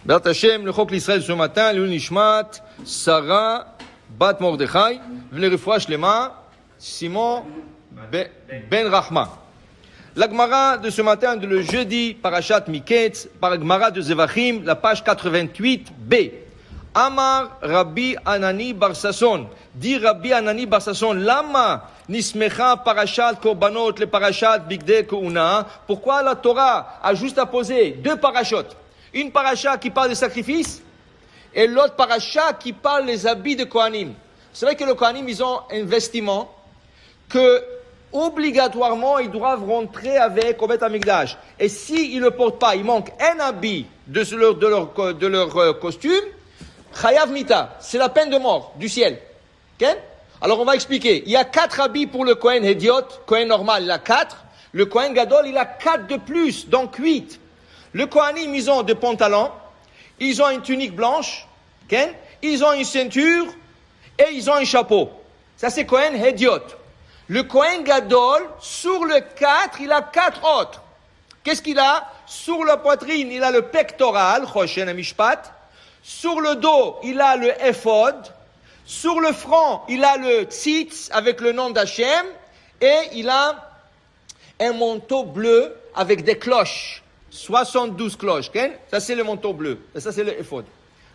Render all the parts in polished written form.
B'ezrat Hashem, le Chok l'Israël ce matin, le Nishmat, Sarah, Bat Mordechai, le Refoua Shlema, Simon Ben Rahma. La Gemara de ce matin, de le jeudi, Parashat Miketz, par la Gemara de Zevachim, la page 88b. Amar Rabbi Anani Bar Sasson. Dit Rabbi Anani Bar Sasson, Lama nismecha parashat korbanot le parashat bigdei keuna. Pourquoi la Torah a juste à poser deux parachot? Une paracha qui parle des sacrifices et l'autre paracha qui parle des habits de Kohanim. C'est vrai que les Kohanim, ils ont un vestiment que obligatoirement ils doivent rentrer avec au Beth Amikdash. Et s'ils ne le portent pas, il manque un habit de leur costume, Chayav Mita, c'est la peine de mort du ciel. Okay? Alors on va expliquer. Il y a 4 habits pour le Kohen Hédiot. Kohen normal, il a 4. Le Kohen Gadol, il a 4 de plus, donc 8. Le Kohanim, ils ont des pantalons, ils ont une tunique blanche, okay? Ils ont une ceinture et ils ont un chapeau. Ça c'est Kohen Hédiot. Le Kohen Gadol, sur le 4, il a 4 autres. Qu'est-ce qu'il a? Sur la poitrine, il a le pectoral, Choshen Mishpat. Sur le dos, il a le éphod. Sur le front, il a le tzitz avec le nom d'Hachem. Et il a un manteau bleu avec des cloches. 72 cloches. Okay? Ça, c'est le manteau bleu. Et ça, c'est le éphod.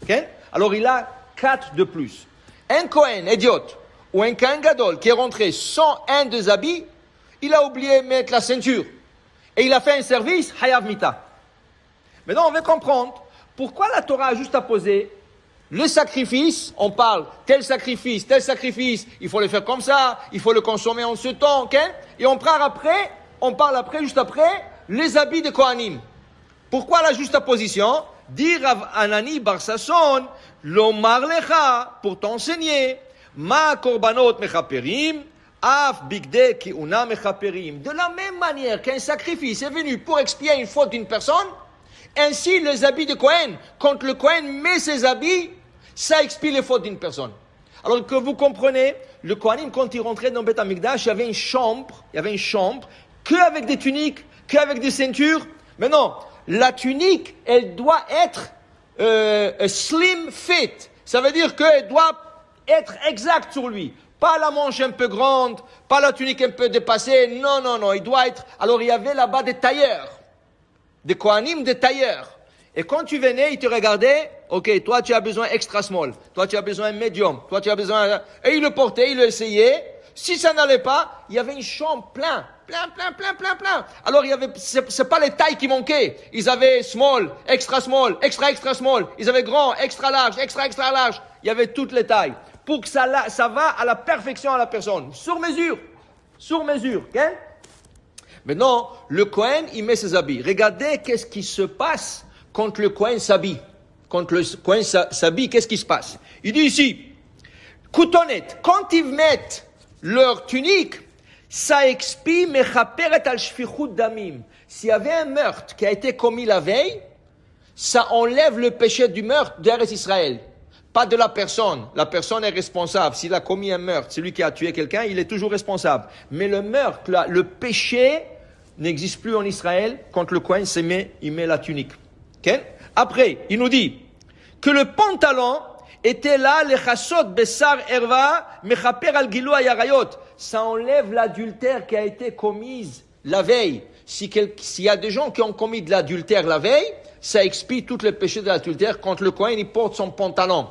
Okay? Alors, il a 4 de plus. Un Kohen, idiot, ou un Kohen Gadol qui est rentré sans un des habits, il a oublié de mettre la ceinture. Et il a fait un service, Hayav Mita. Maintenant, on va comprendre pourquoi la Torah a juste à poser le sacrifice. On parle tel sacrifice, il faut le faire comme ça, il faut le consommer en ce temps. Okay? Et on parle après, juste après, les habits de Kohanim. Pourquoi la juxtaposition? Dire Rav Anani Bar Sasson, l'omar lecha, pour t'enseigner, ma korbanot mechaperim, af bigdei keuna mechaperim. De la même manière qu'un sacrifice est venu pour expier une faute d'une personne, ainsi les habits de Kohen, quand le Kohen met ses habits, ça expie les fautes d'une personne. Alors que vous comprenez, le Kohanim, quand il rentrait dans Beth Amikdash, il y avait une chambre, que avec des tuniques, qu'avec des ceintures. Mais non, la tunique, elle doit être slim fit. Ça veut dire qu'elle doit être exacte sur lui. Pas la manche un peu grande, pas la tunique un peu dépassée. Non, il doit être... Alors il y avait là-bas des tailleurs, des Kohanim, des tailleurs. Et quand tu venais, ils te regardaient, ok, toi tu as besoin extra small, toi tu as besoin medium, toi tu as besoin... Et ils le portaient, ils le essayaient. Si ça n'allait pas, il y avait une chambre plein. Alors, c'est pas les tailles qui manquaient. Ils avaient small, extra small. Ils avaient grand, extra large. Il y avait toutes les tailles. Pour que ça va à la perfection à la personne. Sur mesure. Okay? Maintenant, le Kohen, il met ses habits. Regardez qu'est-ce qui se passe quand le Kohen s'habille. Qu'est-ce qui se passe? Il dit ici, coutonnette, quand ils mettent leur tunique, ça expie mechaperet al shfichut damim. S'il y avait un meurtre qui a été commis la veille, ça enlève le péché du meurtre d'Eretz Israël. Pas de la personne. La personne est responsable. S'il a commis un meurtre, celui qui a tué quelqu'un, il est toujours responsable. Mais le meurtre, le péché n'existe plus en Israël quand le Kohen il met la tunique. Okay? Après, il nous dit que le pantalon était là, le chassot bessar erva, mechaper al gilou ayarayot. Ça enlève l'adultère qui a été commise la veille. S'il y a des gens qui ont commis de l'adultère la veille, ça expie tous les péchés de l'adultère quand le Kohen il porte son pantalon.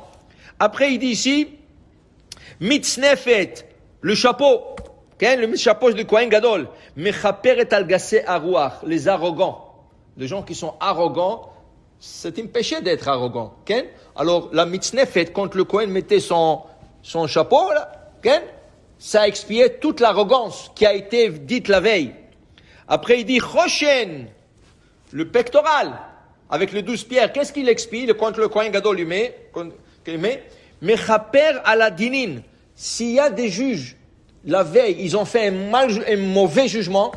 Après, il dit ici, mitznefet, le chapeau, okay, le chapeau du Kohen Gadol, mechaper et al gassé arouach, les arrogants. Les gens qui sont arrogants, c'est un péché d'être arrogant. Okay? Alors, la mitznefet, quand le Kohen mettait son chapeau, là, okay, ça expiait toute l'arrogance qui a été dite la veille. Après, il dit Choshen, le pectoral, avec les 12 pierres. Qu'est-ce qu'il expie quand le Kohen Gadol lui met? Mechaper ala dinin. S'il y a des juges, la veille, ils ont fait un mauvais jugement,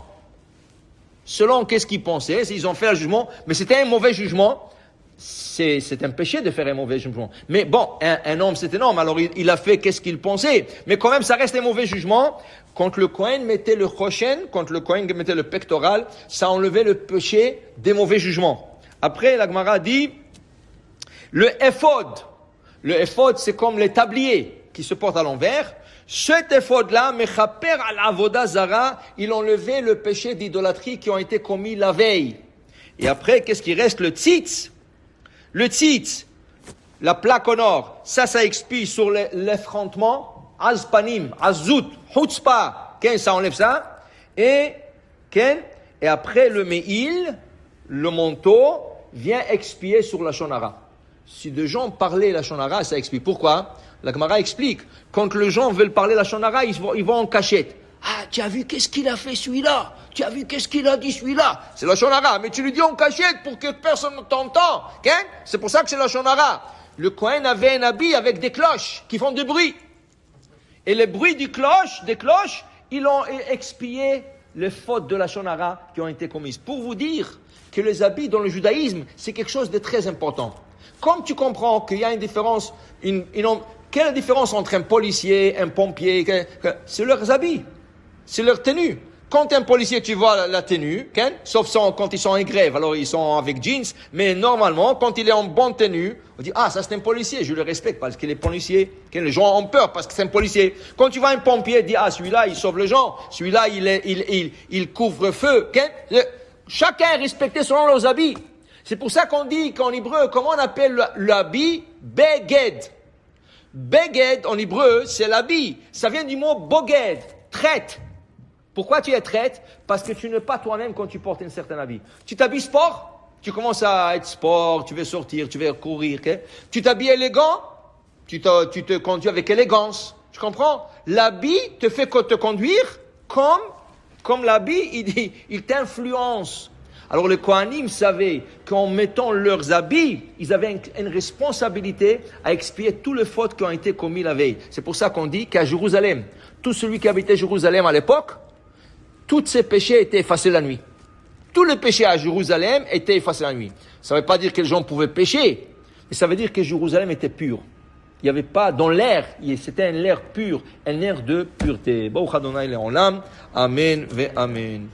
selon qu'est-ce qu'ils pensaient, s'ils ont fait un jugement, mais c'était un mauvais jugement, c'est un péché de faire un mauvais jugement. Mais bon, un homme c'est un homme, alors il a fait qu'est-ce qu'il pensait. Mais quand même, ça reste un mauvais jugement. Quand le Kohen mettait le choshen, quand le Kohen mettait le pectoral, ça enlevait le péché des mauvais jugements. Après, la Gemara dit, Le éphod, c'est comme les tabliers qui se portent à l'envers. Cet éphod-là, mechaper al avoda zara, il enlevait le péché d'idolâtrie qui ont été commis la veille. Et après, qu'est-ce qui reste? Le tzitz. Le tzitz, la plaque en or, ça expie sur l'effrontement. Azpanim, azout, chutzpah, ça enlève ça. Et après le meil, le manteau, vient expier sur la shonara. Si des gens parlaient la shonara, ça expie. Pourquoi? La Gemara explique. Quand les gens veulent parler la shonara, ils vont en cachette. Ah, tu as vu qu'est-ce qu'il a fait celui-là? Tu as vu qu'est-ce qu'il a dit celui-là? C'est la shonara, mais tu lui dis en cachette pour que personne ne t'entende. C'est pour ça que c'est la shonara. Le Kohen avait un habit avec des cloches qui font du bruit. Et le bruit des cloches, ils ont expié les fautes de la shonara qui ont été commises. Pour vous dire que les habits dans le judaïsme, c'est quelque chose de très important. Comme tu comprends qu'il y a une différence, quelle est la différence entre un policier, un pompier? C'est leurs habits, c'est leur tenue. Quand un policier, tu vois la tenue, sauf quand ils sont en grève, alors ils sont avec jeans, mais normalement, quand il est en bonne tenue, on dit, ça c'est un policier, je le respecte parce qu'il est policier. Les gens ont peur parce que c'est un policier. Quand tu vois un pompier, dis, celui-là, il sauve les gens, celui-là, il couvre feu. Chacun est respecté selon leurs habits. C'est pour ça qu'on dit qu'en hébreu, comment on appelle l'habit? Beged. Beged, en hébreu, c'est l'habit. Ça vient du mot boged, traite. Pourquoi tu es traite? Parce que tu n'es pas toi-même quand tu portes un certain habit. Tu t'habilles sport, tu commences à être sport, tu veux sortir, tu veux courir. Tu t'habilles élégant, tu te conduis avec élégance. Tu comprends? L'habit te fait te conduire comme l'habit, il t'influence. Alors les Kohanim savaient qu'en mettant leurs habits, ils avaient une responsabilité à expier tous les fautes qui ont été commises la veille. C'est pour ça qu'on dit qu'à Jérusalem, tout celui qui habitait Jérusalem à l'époque, tous ses péchés étaient effacés la nuit. Tous les péchés à Jérusalem étaient effacés la nuit. Ça ne veut pas dire que les gens pouvaient pécher, mais ça veut dire que Jérusalem était pur. Il n'y avait pas dans l'air, c'était un air pur, un air de pureté. Baruch Adonai le'olam, amen ve amen.